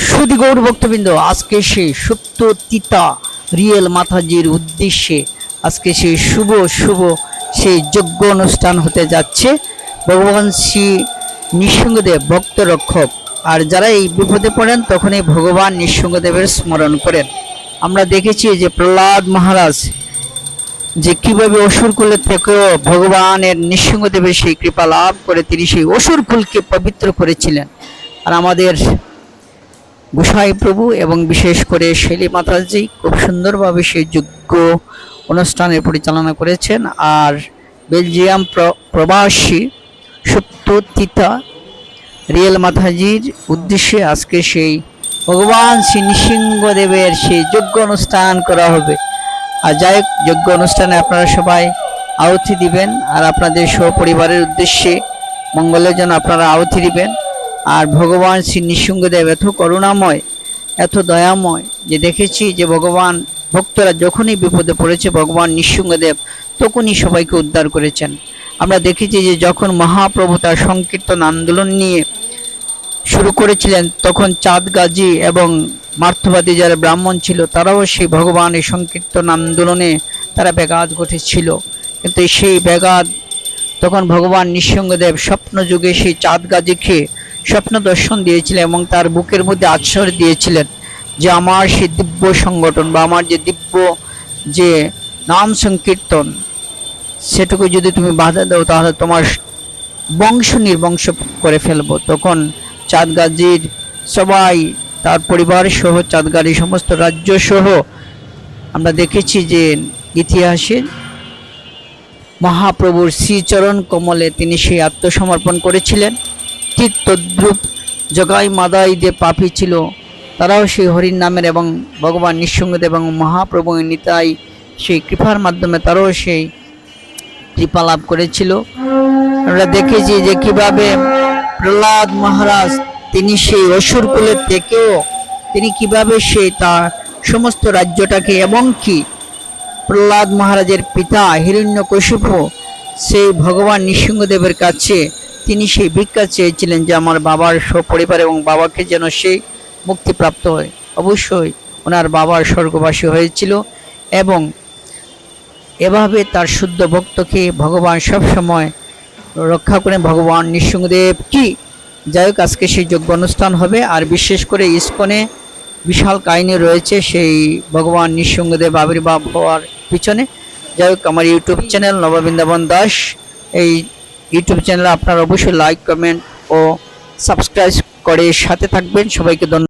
সুধী গৌর ভক্তবৃন্দ, আজকে সেই সত্য তিতা রিয়েল মাতাজির উদ্দেশ্যে আজকে সেই শুভ সেই যজ্ঞ অনুষ্ঠান হতে যাচ্ছে। ভগবান শ্রী নৃসিংহদেব ভক্ত রক্ষক, আর যারা এই বিপদে পড়েন তখনই ভগবান নৃসিংহদেবের স্মরণ করেন। আমরা দেখেছি যে প্রহ্লাদ মহারাজ যে কিভাবে অসুরকুলের থেকেও ভগবানের নৃসিংহদেবের সেই কৃপা লাভ করে তিনি সেই অসুরকুলকে পবিত্র করেছিলেন। আর আমাদের গোসাই প্রভু এবং বিশেষ করে শৈলী মাতাজি খুব সুন্দরভাবে সেই যজ্ঞ অনুষ্ঠানের পরিচালনা করেছেন। আর বেলজিয়াম প্রবাসী সত্যতিতা রিয়েল মাতাজির উদ্দেশ্যে আজকে সেই ভগবান শ্রী নৃসিংহদেবের সেই যজ্ঞ অনুষ্ঠান করা হবে। আর যাই হোক, যজ্ঞ অনুষ্ঠানে আপনারা সবাই আহুতি দিবেন, আর আপনাদের সপরিবারের উদ্দেশ্যে মঙ্গলের জন্য আপনারা আহুতি দিবেন। আর ভগবান শ্রী নৃসিংহদেব এত করুণাময়, এত দয়াময় যে দেখেছি যে ভগবান ভক্তরা যখনই বিপদে পড়েছে ভগবান নৃসিংহদেব তখনই সবাইকে উদ্ধার করেছেন। আমরা দেখেছি যে যখন মহাপ্রভু তার সংকীর্তন আন্দোলন নিয়ে শুরু করেছিলেন তখন চাঁদ গাজী এবং মার্থবাদী যারা ব্রাহ্মণ ছিল তারাও সেই ভগবানের সংকীর্তন আন্দোলনে তারা ব্যাঘাত ঘটেছিল। কিন্তু সেই ব্যাঘাত তখন ভগবান নৃসিংহদেব স্বপ্ন যুগে সেই চাঁদ গাজীকে স্বপ্ন দর্শন দিয়েছিলেন এবং তার বুকের মধ্যে আশ্রয় দিয়েছিলেন যে আমার সেই দিব্য সংগঠন বা আমার যে দিব্য যে নাম সংকীর্তন সেটুকু যদি তুমি বাধা দাও তাহলে তোমার বংশ নির্বংশ করে ফেলবো। তখন চাঁদ গাজীর সবাই তার পরিবার সহ চাঁদ গাজী সমস্ত রাজ্য সহ আমরা দেখেছি যে ইতিহাসে মহাপ্রভুর শ্রীচরণ কমলে তিনি সেই আত্মসমর্পণ করেছিলেন। ঠিক তদ্রূপ জগাই মাদাই যে পাপী ছিল তারাও সেই হরির নামের এবং ভগবান নৃসিংহদেব এবং মহাপ্রভু নিতাই সেই কৃপার মাধ্যমে তারাও সেই কৃপা লাভ করেছিল। আমরা দেখেছি যে কিভাবে প্রহ্লাদ মহারাজ তিনি সেই অসুর কুলের থেকেও তিনি কিভাবে সেই তার সমস্ত রাজ্যটাকে এবং কি প্রহ্লাদ মহারাজের পিতা হিরণ্যকশিপু সেই ভগবান নৃসিংহদেবের কাছে তিনি সেই ভিক্ষা চেয়েছিলেন যে আমার বাবার সপরিবার এবং বাবাকে যেন সেই মুক্তিপ্রাপ্ত হয়। অবশ্যই ওনার বাবার স্বর্গবাসী হয়েছিল এবং এভাবে তার শুদ্ধ ভক্তকে ভগবান সব সময় রক্ষা করেন ভগবান নৃসিংহদেব কি। যাই হোক, আজকে সেই যজ্ঞ অনুষ্ঠান হবে। আর বিশেষ করে ইস্কনে বিশাল কাহিনী রয়েছে সেই ভগবান নৃসিংহদেব আবির্ভাব হওয়ার পিছনে। যাই হোক, আমার ইউটিউব চ্যানেল নববৃন্দাবন দাস, এই ইউটিউব চ্যানেলে আপনারা অবশ্যই লাইক, কমেন্ট ও সাবস্ক্রাইব করে সাথে থাকবেন। সবাইকে ধন্যবাদ।